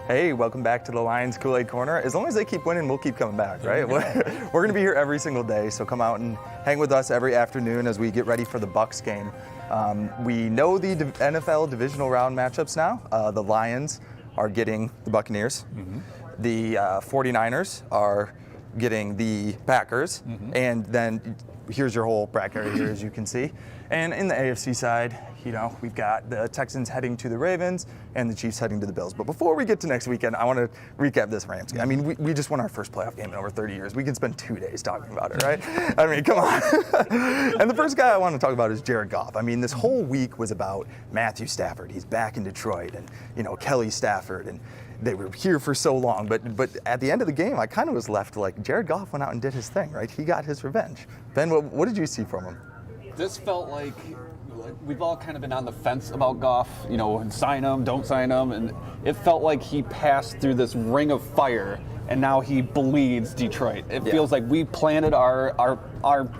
Hey, welcome back to the Lions Kool-Aid Corner. As long as they keep winning, we'll keep coming back, right? We're going to be here every single day, so come out and hang with us every afternoon as we get ready for the Bucs game. We know the NFL divisional round matchups now. The Lions are getting the Buccaneers. Mm-hmm. The 49ers are getting the Packers. Mm-hmm. And then here's your whole bracket right here, as you can see. And in the AFC side, you know, we've got the Texans heading to the Ravens and the Chiefs heading to the Bills. But before we get to next weekend, I want to recap this Rams game. I mean, we just won our first playoff game in over 30 years. We can spend 2 days talking about it, right? I mean, come on. And the first guy I want to talk about is Jared Goff. I mean, this whole week was about Matthew Stafford. He's back in Detroit, and, you know, Kelly Stafford, and they were here for so long. But at the end of the game, I kind of was left like, Jared Goff went out and did his thing, right? He got his revenge. Ben, what did you see from him? This felt like we've all kind of been on the fence about Goff, you know, and sign him, don't sign him, and it felt like he passed through this ring of fire, and now he bleeds Detroit. It feels like we planted our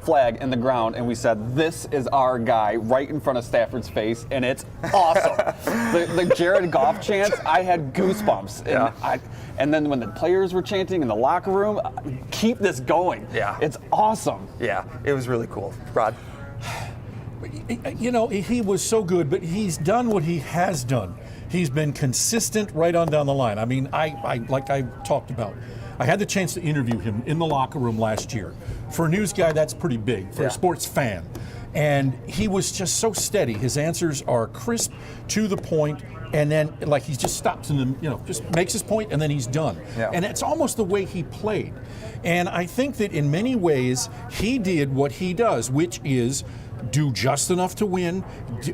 flag in the ground, and we said, this is our guy right in front of Stafford's face, and it's awesome. the Jared Goff chants, I had goosebumps. And then when the players were chanting in the locker room, keep this going. Yeah. It's awesome. Yeah, it was really cool. Rod? You know, he was so good, but he's done what he has done. He's been consistent right on down the line. I mean, I like I talked about, I had the chance to interview him in the locker room last year. For a news guy, that's pretty big. For a sports fan. And he was just so steady. His answers are crisp, to the point, and then like he just stops and, you know, just makes his point and then he's done. Yeah. And it's almost the way he played. And I think that in many ways he did what he does, which is do just enough to win.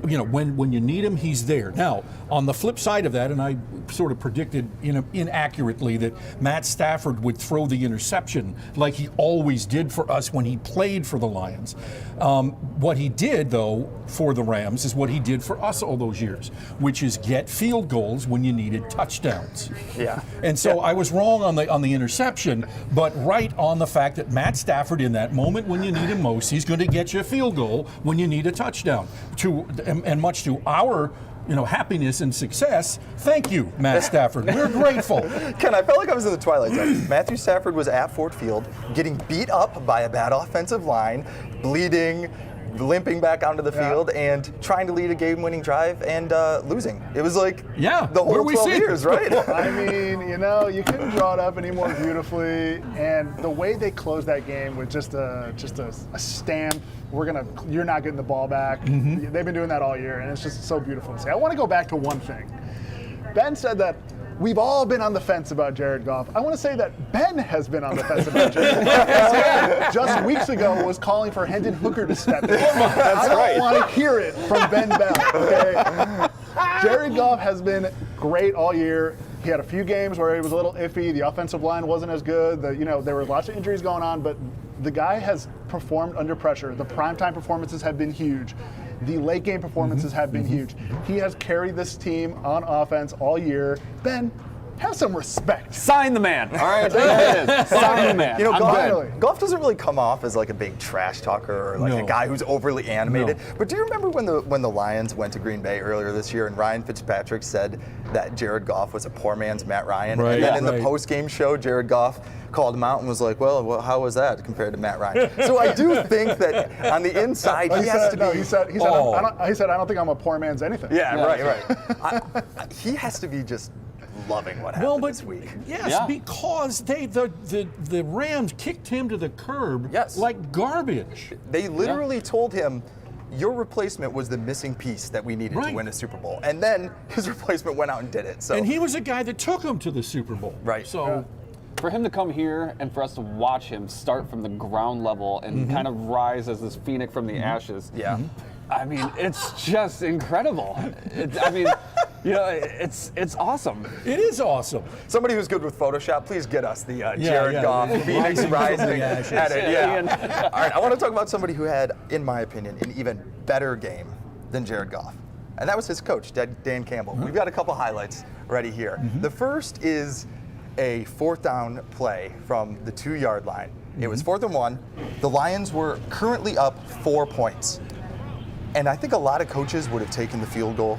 You know, when you need him, he's there. Now, on the flip side of that, and I sort of predicted, you know, inaccurately that Matt Stafford would throw the interception like he always did for us when he played for the Lions. What he did, though, for the Rams is what he did for us all those years, which is get field goals when you needed touchdowns. Yeah. And so I was wrong on the interception, but right on the fact that Matt Stafford, in that moment when you need him most, he's going to get you a field goal when you need a touchdown. And much to our, you know, happiness and success, thank you, Matt Stafford. We're grateful. Ken, I felt like I was in the Twilight Zone. Matthew Stafford was at Ford Field, getting beat up by a bad offensive line, bleeding, limping back onto the field, and trying to lead a game-winning drive and losing. It was like the whole 12 years, right? I mean, you know, you couldn't draw it up any more beautifully. And the way they closed that game with just a stamp, you're not getting the ball back. Mm-hmm. They've been doing that all year, and it's just so beautiful to see. I want to go back to one thing. Ben said that we've all been on the fence about Jared Goff. I want to say that Ben has been on the fence about Jared Goff. Just weeks ago was calling for Hendon Hooker to step in. I don't want to hear it from Ben Bell, okay? Jared Goff has been great all year. He had a few games where he was a little iffy. The offensive line wasn't as good. There were lots of injuries going on, but the guy has performed under pressure. The primetime performances have been huge. The late game performances have been huge. He has carried this team on offense all year. Ben, have some respect. Sign the man. All right, there it is. Sign the man. You know, Goff doesn't really come off as like a big trash talker or like a guy who's overly animated. No. But do you remember when the Lions went to Green Bay earlier this year and Ryan Fitzpatrick said that Jared Goff was a poor man's Matt Ryan? Right. And then in the post-game show, Jared Goff called him out and was like, well, how was that compared to Matt Ryan? So I do think that on the inside, he has to be. He said, I don't think I'm a poor man's anything. Yeah, right. He has to be just loving what happened this week. Yes, because the Rams kicked him to the curb like garbage. They literally told him, your replacement was the missing piece that we needed to win a Super Bowl. And then his replacement went out and did it. So. And he was a guy that took him to the Super Bowl. Right. So. For him to come here and for us to watch him start from the ground level and kind of rise as this phoenix from the ashes. Yeah. I mean, it's just incredible. It's awesome. It is awesome. Somebody who's good with Photoshop, please get us the Jared Goff Phoenix Rising edit. Yeah. All right, I want to talk about somebody who had, in my opinion, an even better game than Jared Goff. And that was his coach, Dan Campbell. We've got a couple highlights ready here. The first is a 4th down play from the 2-yard line. It was 4th and 1. The Lions were currently up 4 points. And I think a lot of coaches would have taken the field goal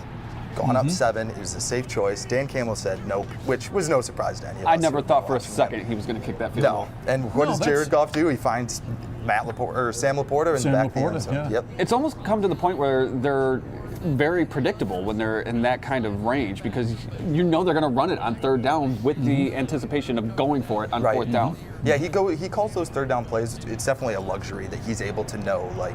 gone up 7. It was a safe choice. Dan Campbell said nope, which was no surprise to any of us. I never thought for a second he was going to kick that field goal. No. And what does Jared Goff do? He finds Sam Laporta in the back of the end zone. Yep. It's almost come to the point where they're very predictable when they're in that kind of range, because you know they're going to run it on third down with the anticipation of going for it on fourth down. Yeah, he calls those third down plays. It's definitely a luxury that he's able to know, like,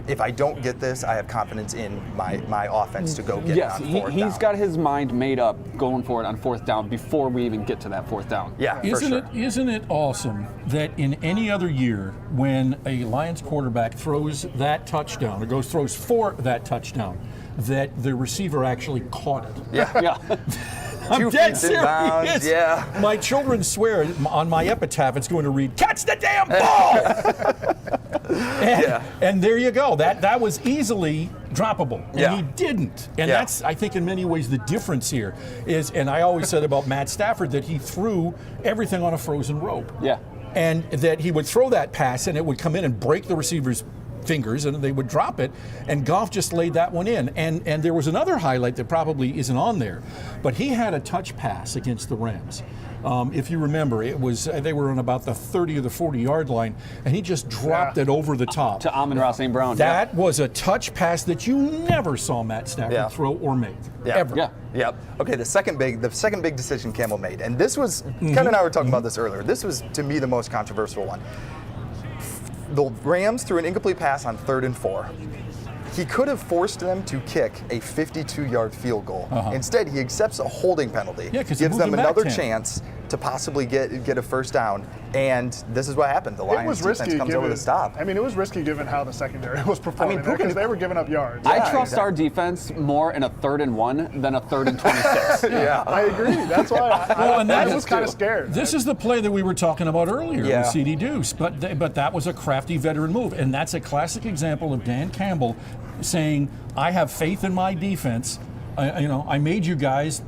if I don't get this, I have confidence in my offense to go get it on fourth down. He's got his mind made up going for it on fourth down before we even get to that fourth down. Yeah, Isn't it awesome that in any other year when a Lions quarterback throws that touchdown or throws for that touchdown, that the receiver actually caught it? Yeah. I'm dead serious. Yeah. My children swear on my epitaph it's going to read, "Catch the damn ball!" and there you go. That was easily droppable. And he didn't. And that's, I think, in many ways the difference here is, and I always said about Matt Stafford that he threw everything on a frozen rope. Yeah. And that he would throw that pass and it would come in and break the receiver's fingers and they would drop it, and Goff just laid that one in. And there was another highlight that probably isn't on there, but he had a touch pass against the Rams. If you remember, it was they were on about the 30 or the 40-yard line, and he just dropped it over the top to Amon-Ra St. Brown. That was a touch pass that you never saw Matt Stafford throw or make ever. Yeah. Yep. Okay. The second big decision Campbell made, and this was Ken and I were talking about this earlier. This was, to me, the most controversial one. The Rams threw an incomplete pass on 3rd and 4. He could have forced them to kick a 52-yard field goal. Instead, he accepts a holding penalty, gives them another chance to possibly get a first down, and this is what happened. The Lions defense comes over the stop. I mean, it was risky given how the secondary was performing because they were giving up yards. I trust our defense more in a 3rd and 1 than a 3rd and 26. I agree. That's why I was kind of scared. This is the play that we were talking about earlier with CD Deuce, but that was a crafty veteran move, and that's a classic example of Dan Campbell saying, "I have faith in my defense. I made you guys.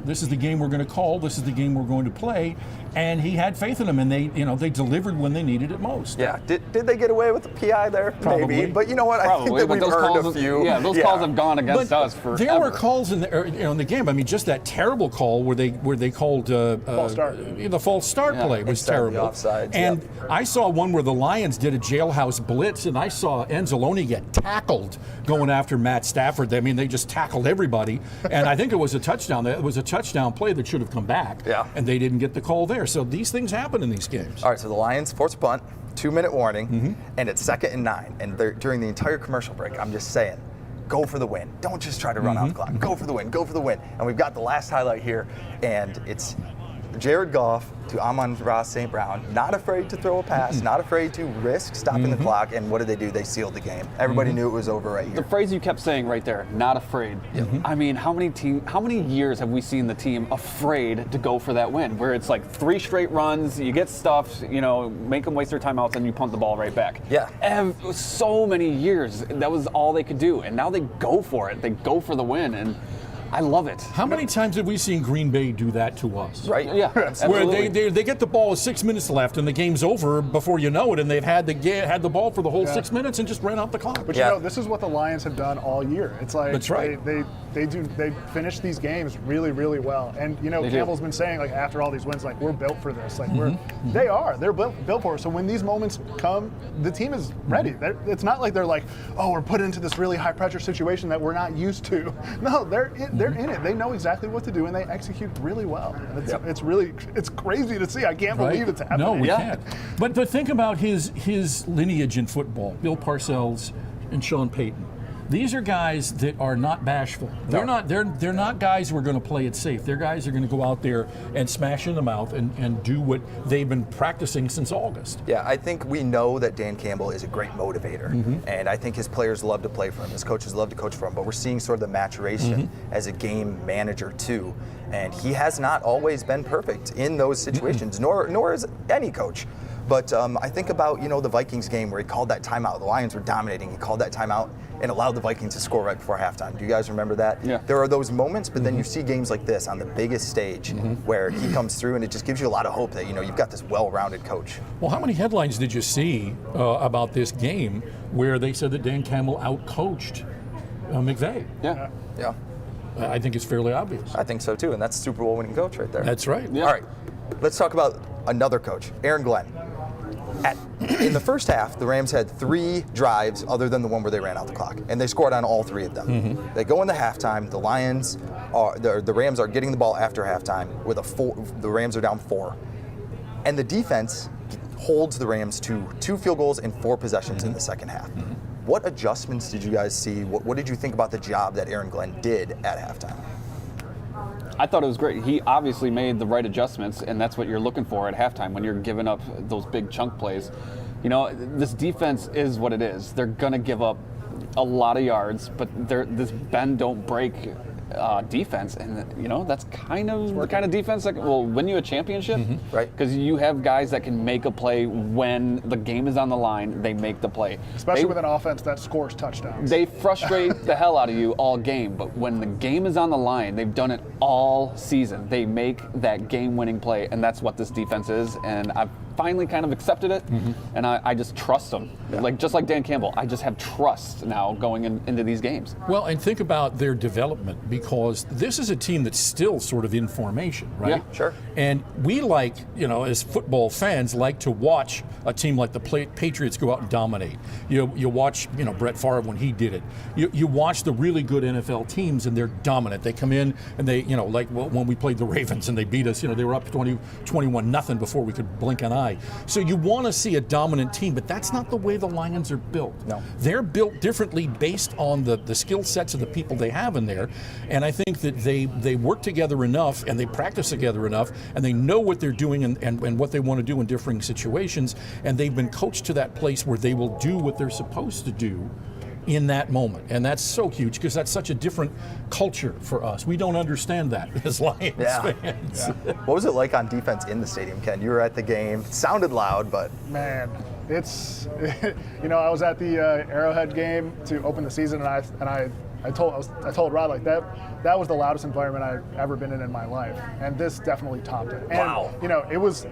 This is the game we're going to call. This is the game we're going to play." And he had faith in them, and they delivered when they needed it most. Yeah. Did they get away with the PI there? Probably. Maybe. But you know what? I think that we've heard a few. Yeah, those calls have gone against us forever. There were calls in the game. I mean, just that terrible call where they called false start. The false start play was terrible. The offsides, and I saw one where the Lions did a jailhouse blitz, and I saw Anzalone get tackled going after Matt Stafford. I mean, they just tackled everybody, and I think it was a touchdown. It was a touchdown play that should have come back. Yeah. And they didn't get the call there. So these things happen in these games. All right, so the Lions force a punt, 2-minute warning, and it's 2nd and 9. And during the entire commercial break, I'm just saying, go for the win. Don't just try to run out the clock. Go for the win. Go for the win. And we've got the last highlight here, and it's Jared Goff to Amon-Ra St. Brown, not afraid to throw a pass, not afraid to risk stopping the clock, and what did they do? They sealed the game. Everybody knew it was over right here. The phrase you kept saying right there, not afraid. I mean, how many years have we seen the team afraid to go for that win, where it's like 3 straight runs, you get stuffed, make them waste their timeouts, and you punt the ball right back. Yeah. And so many years, that was all they could do, and now they go for it. They go for the win, and I love it. How many times have we seen Green Bay do that to us? Right? Yeah, Where they get the ball with 6 minutes left and the game's over before you know it, and they've had the ball for the whole 6 minutes and just ran out the clock. But this is what the Lions have done all year. It's like That's right. they finish these games really, really well. And Campbell's been saying, like, after all these wins, like, we're built for this. Like they're built for it. So when these moments come, the team is ready. It's not like they're like, oh, we're put into this really high pressure situation that we're not used to. No, they're in it. They know exactly what to do, and they execute really well. And it's crazy to see. I can't believe it's happening. No, we can't. But think about his lineage in football. Bill Parcells and Sean Payton. These are guys that are not bashful. They're not guys who are going to play it safe. They're guys who are going to go out there and smash in the mouth and do what they've been practicing since August. Yeah, I think we know that Dan Campbell is a great motivator, and I think his players love to play for him. His coaches love to coach for him, but we're seeing sort of the maturation as a game manager too. And he has not always been perfect in those situations, nor is any coach. But I think about, the Vikings game where he called that timeout. The Lions were dominating. He called that timeout and allowed the Vikings to score right before halftime. Do you guys remember that? Yeah. There are those moments, but then you see games like this on the biggest stage where he comes through, and it just gives you a lot of hope that, you've got this well-rounded coach. Well, how many headlines did you see about this game where they said that Dan Campbell out-coached McVay? Yeah. Yeah. I think it's fairly obvious. I think so too, and that's Super Bowl winning coach right there. That's right. Yeah. All right, let's talk about another coach, Aaron Glenn. In the first half, the Rams had 3 drives other than the one where they ran out the clock, and they scored on all 3 of them. They go into halftime. The Rams are getting the ball after halftime with the Rams are down 4, and the defense holds the Rams to 2 field goals and 4 possessions in the second half. What adjustments did you guys see? What did you think about the job that Aaron Glenn did at halftime? I thought it was great. He obviously made the right adjustments, and that's what you're looking for at halftime when you're giving up those big chunk plays. You know, this defense is what it is. They're going to give up a lot of yards, but this bend don't break defense, and you know that's kind of the kind of defense that will win you a championship, right? Because you have guys that can make a play when the game is on the line. They make the play, especially with an offense that scores touchdowns. They frustrate the hell out of you all game, but when the game is on the line, they've done it all season. They make that game-winning play, and that's what this defense is. And I've finally kind of accepted it, and I just trust them. Just like Dan Campbell, I just have trust now going into these games. Well, and think about their development, because this is a team that's still sort of in formation, right? Yeah, sure. And we as football fans, like to watch a team like the Patriots go out and dominate. You watch, Brett Favre when he did it. You watch the really good NFL teams, and they're dominant. They come in and they, when we played the Ravens and they beat us, they were up 21-0 before we could blink an eye. So you want to see a dominant team, but that's not the way the Lions are built. No. They're built differently based on the skill sets of the people they have in there. And I think that they work together enough, and they practice together enough, and they know what they're doing and what they want to do in differing situations. And they've been coached to that place where they will do what they're supposed to do in that moment. And that's so huge, because that's such a different culture for us. We don't understand that as Lions fans. Yeah. What was it like on defense in the stadium, Ken? You were at the game. It sounded loud, but man, it's I was at the Arrowhead game to open the season, and I told Rod that was the loudest environment I've ever been in my life, and this definitely topped it. And, wow. It was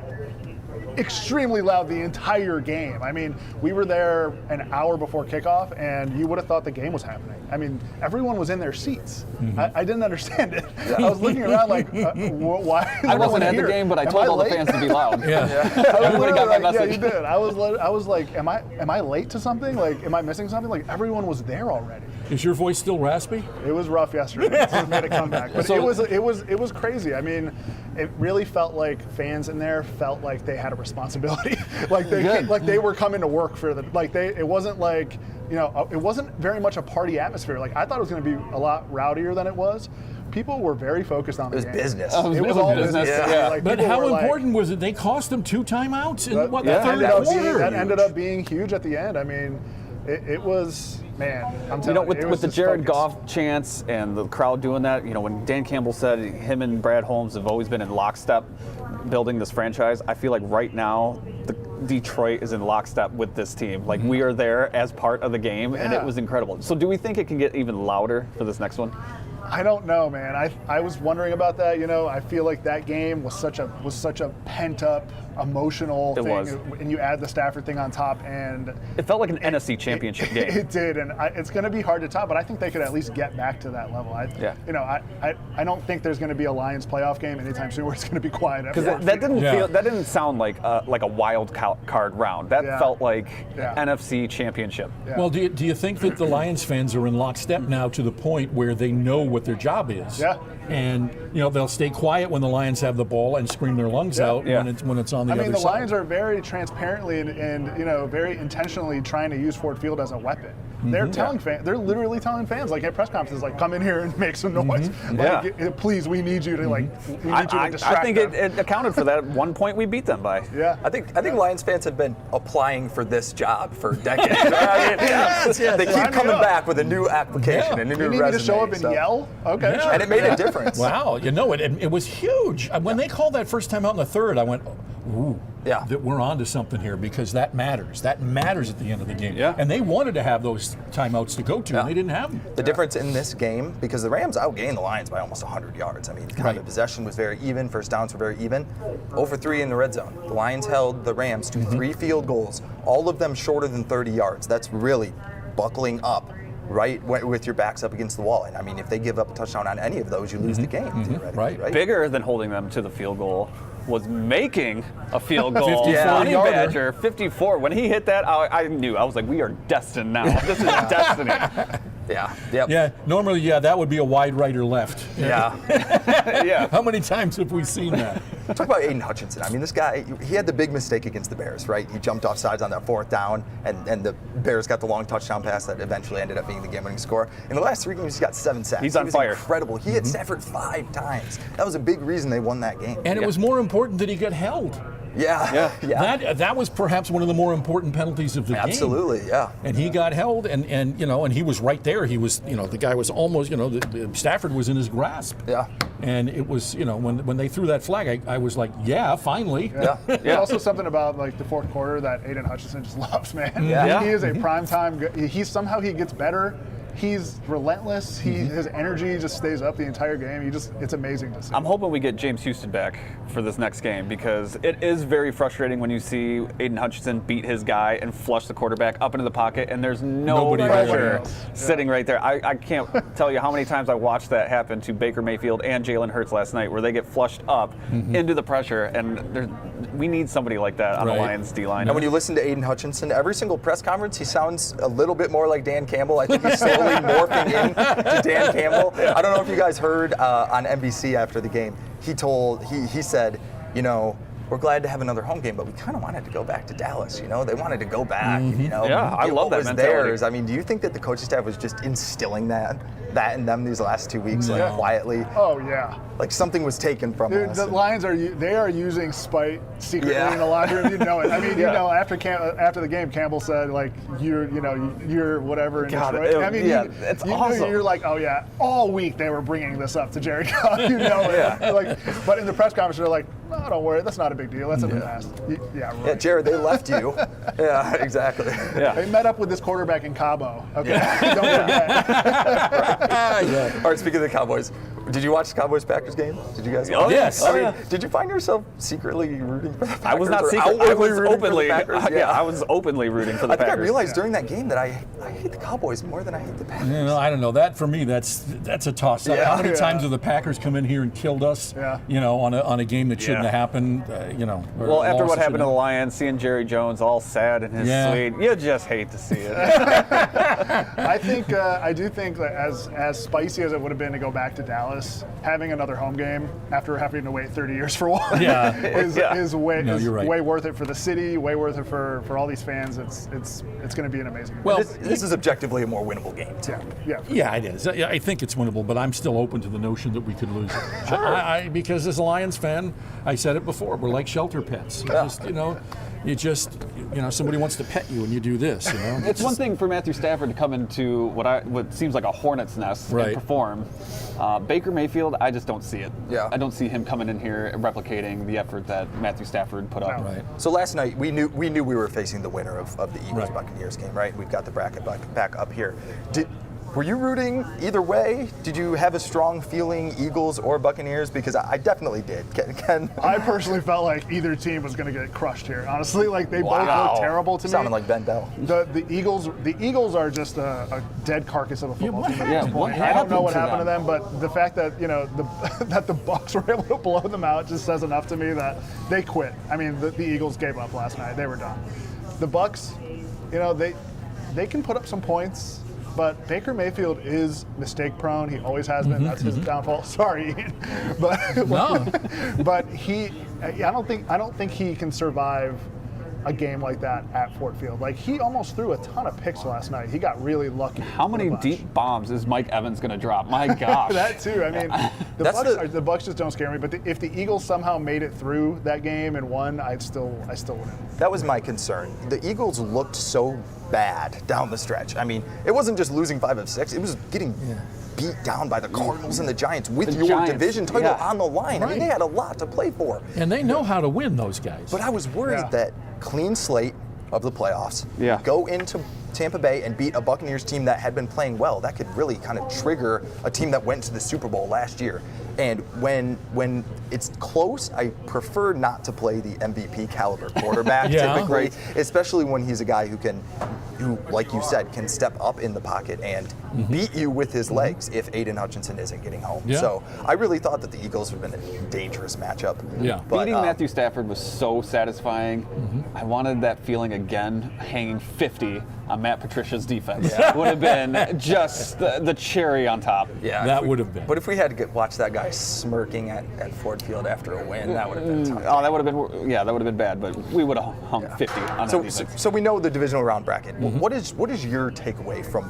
extremely loud the entire game. I mean, we were there an hour before kickoff, and you would have thought the game was happening. I mean, everyone was in their seats. I didn't understand it. I was looking around like, why? I wasn't at the game, but I told all the fans to be loud. I was got my message. Yeah, you did. I was like, am I late to something? Like, am I missing something? Like, everyone was there already. Is your voice still raspy? It was rough yesterday. It made a comeback, but it was crazy. I mean, it really felt like fans in there felt like they had a responsibility, like they were coming to work for the It wasn't like it wasn't very much a party atmosphere. Like, I thought it was going to be a lot rowdier than it was. People were very focused on the game. It was business. It was all business. Yeah. Like, but how important was it? They cost them 2 timeouts in the third quarter. That ended up being huge at the end. I mean, it was. Man, I'm telling you, with the Jared Goff chants and the crowd doing that, when Dan Campbell said him and Brad Holmes have always been in lockstep building this franchise, I feel like right now Detroit is in lockstep with this team. Like, we are there as part of the game, and it was incredible. So do we think it can get even louder for this next one? I don't know, man. I was wondering about that. I feel like that game was such a pent up, emotional thing. And you add the Stafford thing on top, and it felt like an NFC Championship game. It did, and it's going to be hard to top. But I think they could at least get back to that level. I don't think there's going to be a Lions playoff game anytime soon where it's going to be quiet. Because that didn't sound like a wild card round. That felt like NFC Championship. Yeah. Well, do you think that the Lions fans are in lockstep now to the point where they know what their job is? Yeah. And they'll stay quiet when the Lions have the ball and scream their lungs out when it's on the other side. I mean, the Lions are very transparently and very intentionally trying to use Ford Field as a weapon. They're telling fans, they're literally telling fans, like, at press conferences, like, come in here and make some noise. Please, we need you to we need you to distract I think them. it accounted for that. At one point, we beat them by. Yeah. I think Lions fans have been applying for this job for decades. They keep coming back with a new application, a new resume. You need me to show up and yell? Okay, sure. And it made a difference. Wow, it was huge. When they called that first time out in the third, I went, ooh. Yeah. That we're on to something here, because that matters. That matters at the end of the game. Yeah. And they wanted to have those timeouts to go to, and they didn't have them. The difference in this game, because the Rams outgained the Lions by almost 100 yards. I mean, the possession was very even. First downs were very even. 0 for 3 in the red zone. The Lions held the Rams to 3 field goals, all of them shorter than 30 yards. That's really buckling up right with your backs up against the wall. And I mean, if they give up a touchdown on any of those, you lose the game, theoretically, right? Bigger than holding them to the field goal was making a field goal. 54 Honey yarder. Badger, 54. When he hit that, I knew. I was like, we are destined now. This is destiny. Yeah. Yep. Yeah, normally, that would be a wide right or left. Yeah. Yeah. How many times have we seen that? Talk about Aiden Hutchinson. I mean, this guy, he had the big mistake against the Bears, right? He jumped off sides on that 4th down, and the Bears got the long touchdown pass that eventually ended up being the game-winning score. In the last 3 games, he's got 7 sacks. He's on fire. Incredible. He hit Stafford 5 times. That was a big reason they won that game. And it was more important that he got held. Yeah. That was perhaps one of the more important penalties of the game. Absolutely, yeah. And he got held, and he was right there. He was, the guy was almost, the Stafford was in his grasp. Yeah. And it was, when they threw that flag, I was like, yeah, finally. Yeah. There's also something about like the 4th quarter that Aiden Hutchinson just loves, man. Yeah. He is a primetime. Somehow he gets better. He's relentless. His energy just stays up the entire game. It's amazing to see. I'm hoping we get James Houston back for this next game, because it is very frustrating when you see Aiden Hutchinson beat his guy and flush the quarterback up into the pocket, and there's no Nobody pressure else. sitting right there. I can't tell you how many times I watched that happen to Baker Mayfield and Jalen Hurts last night, where they get flushed up into the pressure, and we need somebody like that on the Right. Lions D-line. And when you listen to Aiden Hutchinson, every single press conference, he sounds a little bit more like Dan Campbell. I think he's slowly morphing into Dan Campbell. I don't know if you guys heard on NBC after the game. He said, we're glad to have another home game, but we kind of wanted to go back to Dallas. They wanted to go back. Yeah, I get love what that was mentality. theirs. I mean, do you think that the coaching staff was just instilling that in them these last 2 weeks, like quietly? Oh yeah. Like something was taken from Dude, us. the Lions are using spite secretly Yeah. in the locker room. You know it. I mean, after the game, Campbell said like you're whatever in God, Detroit. I mean, it's awesome. You're like, oh yeah, all week they were bringing this up to Jared Goff. It. Like, but in the press conference, they're like, no, don't worry, that's not a big deal. That's in the past. Yeah, right. Yeah, Jared, they left you. Yeah, exactly. Yeah. They met up with this quarterback in Cabo. Okay, don't forget. All right, speaking of the Cowboys, did you watch the Cowboys-Packers game? Did you guys? Oh, yes. I mean, yeah. did you find yourself secretly rooting for the Packers? I was not or secret. I outwardly was rooting for the openly. Packers? I was openly rooting for the I think Packers. I realized during that game that I hate the Cowboys more than I hate the Packers. I don't know. That for me, that's a toss up. Yeah. How many Yeah. times have the Packers come in here and killed us? Yeah. On a game that shouldn't Yeah. have happened. or Well, after lost what that happened to the shouldn't Lions, seeing Jerry Jones all sad in his Yeah. suite, you just hate to see it. I do think that as spicy as it would have been to go back to Dallas, having another home game after having to wait 30 years for one Yeah. is way No, you're right. way worth it for the city, way worth it for all these fans. It's going to be an amazing game. Well, This is objectively a more winnable game, too. yeah. Yeah, it is. I think it's winnable, but I'm still open to the notion that we could lose it. Sure. Because as a Lions fan, I said it before, we're like shelter pets. Somebody wants to pet you and you do this. It's one thing for Matthew Stafford to come into what seems like a hornet's nest Right. and perform. Baker Mayfield, I just don't see it. Yeah. I don't see him coming in here and replicating the effort that Matthew Stafford put up. Right. So last night, we knew we were facing the winner of the Right. Eagles-Buccaneers game, right? We've got the bracket back up here. Were you rooting either way? Did you have a strong feeling, Eagles or Buccaneers? Because I definitely did. Ken? I personally felt like either team was going to get crushed here. Honestly, like they both Wow. look terrible to me. Sounding like Ben Bell. The Eagles are just a dead carcass of a football team. Yeah, At this what point. I don't know what happened happened to to them, but the fact that that the Bucs were able to blow them out just says enough to me that they quit. I mean, the Eagles gave up last night. They were done. The Bucs, they can put up some points. But Baker Mayfield is mistake prone. He always has been. That's his downfall. Sorry, Ian. But No. but I don't think he can survive a game like that at Ford Field. Like he almost threw a ton of picks last night. He got really lucky. How many with a bunch. deep bombs is Mike Evans going to drop? My gosh. That too. I mean, That's the Bucs just don't scare me. But if the Eagles somehow made it through that game and won, I still wouldn't. That was my concern. The Eagles looked so bad down the stretch. I mean, it wasn't just losing 5 of 6. It was getting beat down by the Cardinals and the Giants with your Giants, division title yeah. on the line. I mean, they had a lot to play for. And they know how to win, those guys. But I was worried that clean slate of the playoffs, go into Tampa Bay and beat a Buccaneers team that had been playing well. That could really kind of trigger a team that went to the Super Bowl last year. And when it's close, I prefer not to play the MVP caliber quarterback typically, especially when he's a guy who, like you said, can step up in the pocket and beat you with his legs if Aiden Hutchinson isn't getting home. Yeah. So I really thought that the Eagles would have been a dangerous matchup. Yeah. But, Beating Matthew Stafford was so satisfying. I wanted that feeling again, hanging 50 on Matt Patricia's defense. Would have been just the cherry on top. Yeah, That would have been. But if we had to watch that guy smirking at Ford Field after a win, that would have been tough. Oh, that would have been bad, but we would have hung 50 on that defense. So we know the divisional round bracket. What is your takeaway from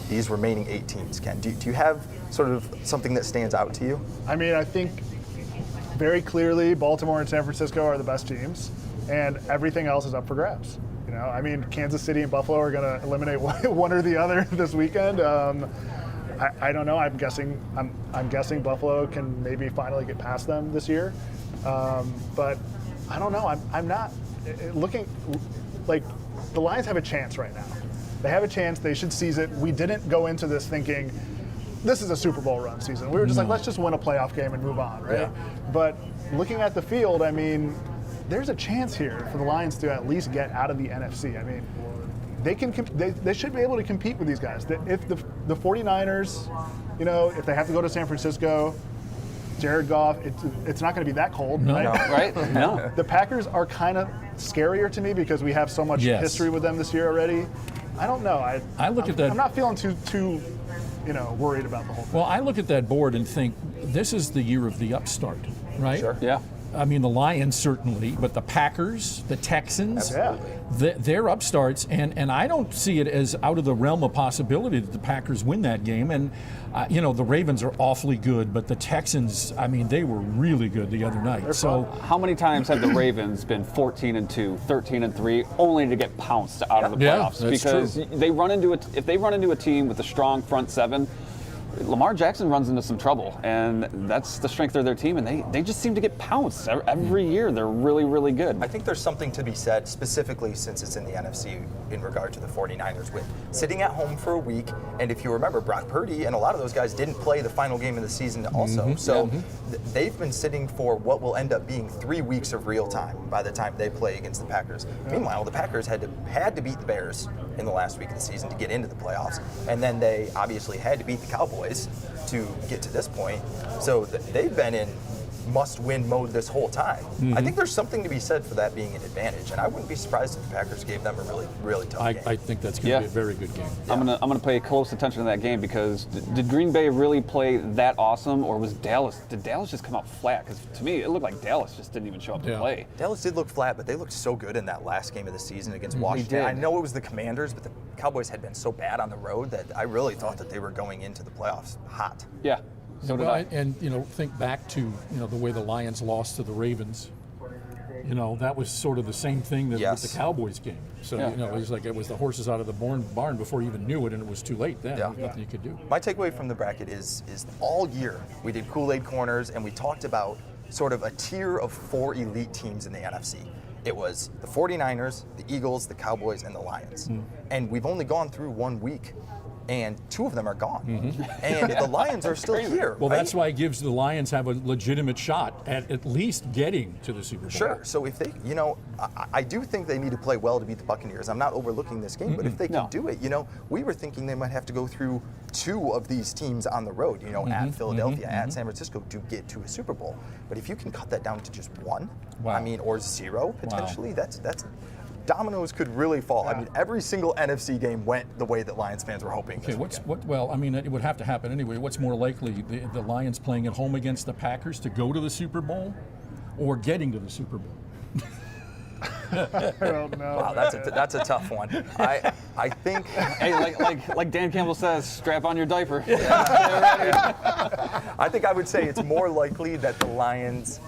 these remaining 8 teams, Ken? Do you have sort of something that stands out to you? I mean, I think very clearly Baltimore and San Francisco are the best teams, and everything else is up for grabs. You know, I mean, Kansas City and Buffalo are going to eliminate one or the other this weekend. I don't know. I'm guessing Buffalo can maybe finally get past them this year, but I don't know. I'm not looking like the Lions have a chance right now. They have a chance. They should seize it. We didn't go into this thinking this is a Super Bowl run season. We were just like, let's just win a playoff game and move on, right? Yeah. But looking at the field, I mean, there's a chance here for the Lions to at least get out of the NFC. I mean, they should be able to compete with these guys. If the 49ers, you know, if they have to go to San Francisco, Jared Goff, it's not going to be that cold, right? No. Right? No. The Packers are kind of scarier to me because we have so much history with them this year already. I don't know. I look at that. I'm not feeling too worried about the whole thing. Well, I look at that board and think this is the year of the upstart, right? Sure. Yeah. I mean, the Lions certainly, but the Packers, the Texans, they're upstarts, and I don't see it as out of the realm of possibility that the Packers win that game. And, the Ravens are awfully good, but the Texans, I mean, they were really good the other night. So How many times have the Ravens been 14-2, 13-3, only to get pounced out of the playoffs? that's because true. if they run into a team with a strong front seven, Lamar Jackson runs into some trouble, and that's the strength of their team, and they just seem to get pounced every year. They're really, really good. I think there's something to be said, specifically since it's in the NFC, in regard to the 49ers with sitting at home for a week. And if you remember, Brock Purdy and a lot of those guys didn't play the final game of the season also. So they've been sitting for what will end up being 3 weeks of real time by the time they play against the Packers. Meanwhile, the Packers had to beat the Bears in the last week of the season to get into the playoffs. And then they obviously had to beat the Cowboys to get to this point. So they've been in must-win mode this whole time. I think there's something to be said for that being an advantage, and I wouldn't be surprised if the Packers gave them a really, really tough game. I think that's going to be a very good game. I'm gonna pay close attention to that game because did Green Bay really play that awesome, or did Dallas just come out flat? Because to me, it looked like Dallas just didn't even show up to play. Dallas did look flat, but they looked so good in that last game of the season against Washington. did. I know it was the Commanders, but the Cowboys had been so bad on the road that I really thought that they were going into the playoffs hot. Yeah. So did I. And think back to the way the Lions lost to the Ravens. That was sort of the same thing that with the Cowboys game. So it was like it was the horses out of the barn before you even knew it, and it was too late then. Yeah. Nothing you could do. My takeaway from the bracket is all year we did Kool-Aid Corners, and we talked about sort of a tier of 4 elite teams in the NFC. It was the 49ers, the Eagles, the Cowboys, and the Lions. And we've only gone through 1 week, and 2 of them are gone. And the Lions are still here. Well, right? that's why it gives the Lions have a legitimate shot at least getting to the Super Bowl. Sure. So if they, I do think they need to play well to beat the Buccaneers. I'm not overlooking this game, but if they can do it, we were thinking they might have to go through 2 of these teams on the road, at Philadelphia, at San Francisco to get to a Super Bowl. But if you can cut that down to just 1, or 0 potentially, that's dominoes could really fall. Yeah. I mean, every single NFC game went the way that Lions fans were hoping. Okay, well, I mean, it would have to happen anyway. What's more likely, the Lions playing at home against the Packers to go to the Super Bowl, or getting to the Super Bowl? I don't know. Wow, that's a tough one. I think. Hey, like Dan Campbell says, strap on your diaper. I think I would say it's more likely that the Lions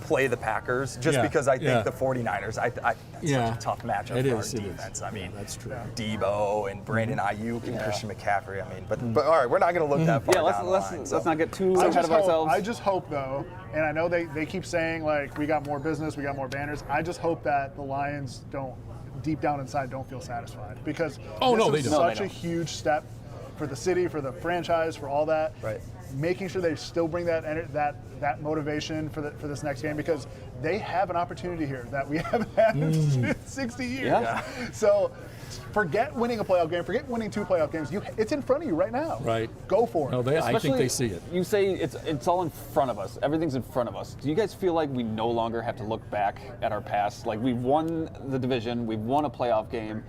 play the Packers just because I think the 49ers, that's such a tough matchup for our defense. I mean, that's true. Debo and Brandon Ayuk and Christian McCaffrey. I mean, but all right, we're not going to look that far down the line. Let's not get too ahead of ourselves. I just hope, though, and I know they keep saying, like, we got more business, we got more banners. I just hope that the Lions deep down inside, don't feel satisfied. Because this is such a huge step for the city, for the franchise, for all that. Right. making sure they still bring that motivation for this next game, because they have an opportunity here that we haven't had in 60 years. Yeah. So forget winning a playoff game, forget winning 2 playoff games. It's in front of you right now. Right. Go for it. No, I think they see it. You say it's all in front of us. Everything's in front of us. Do you guys feel like we no longer have to look back at our past? Like, we've won the division, we've won a playoff game.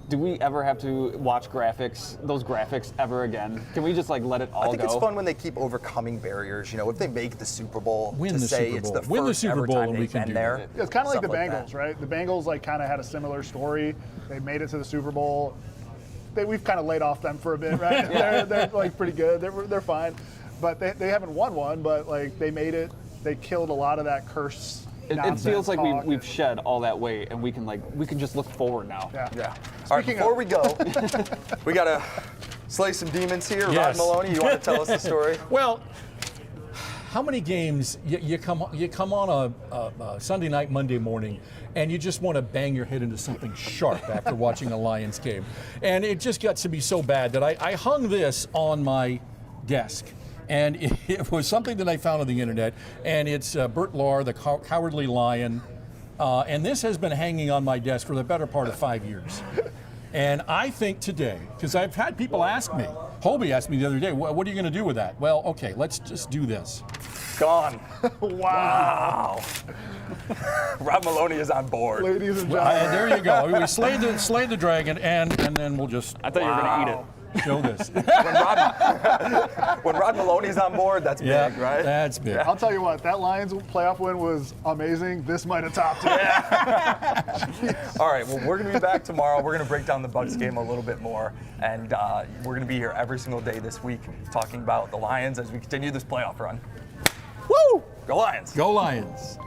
Do we ever have to watch those graphics ever again? Can we just let it all go? I think it's fun when they keep overcoming barriers. If they make the Super Bowl, Win to the say Super it's Bowl. the Win the first Super ever Bowl time and we they've can been do there. that. It's kind of like the Stuff like Bengals, that. right? The Bengals kind of had a similar story. They made it to the Super Bowl. We've kind of laid off them for a bit, right? They're pretty good. They're fine, but they haven't won one. But they made it. They killed a lot of that curse. It feels like talk. we've shed all that weight, and we can just look forward now. Yeah. All right, Speaking before of- we go, we got to slay some demons here. Yes. Rod Maloney, you want to tell us the story? Well, how many games you come on a Sunday night, Monday morning, and you just want to bang your head into something sharp after watching a Lions game? And it just got to be so bad that I hung this on my desk. And it was something that I found on the internet, and it's Bert Lahr, the Cowardly Lion. And this has been hanging on my desk for the better part of 5 years. And I think today, because I've had people ask me, Hobie asked me the other day, what are you going to do with that? Well, okay, let's just do this. Gone. Wow. Rod Maloney is on board. Ladies and gentlemen. There you go. We slayed the dragon, and then we'll just I thought you were going to eat it. show this. When Rod Maloney's on board, that's big, right? That's big. I'll tell you what, that Lions playoff win was amazing. This might have topped it. All right, well, we're going to be back tomorrow. We're going to break down the Bucs game a little bit more, and we're going to be here every single day this week talking about the Lions as we continue this playoff run. Woo! Go Lions! Go Lions.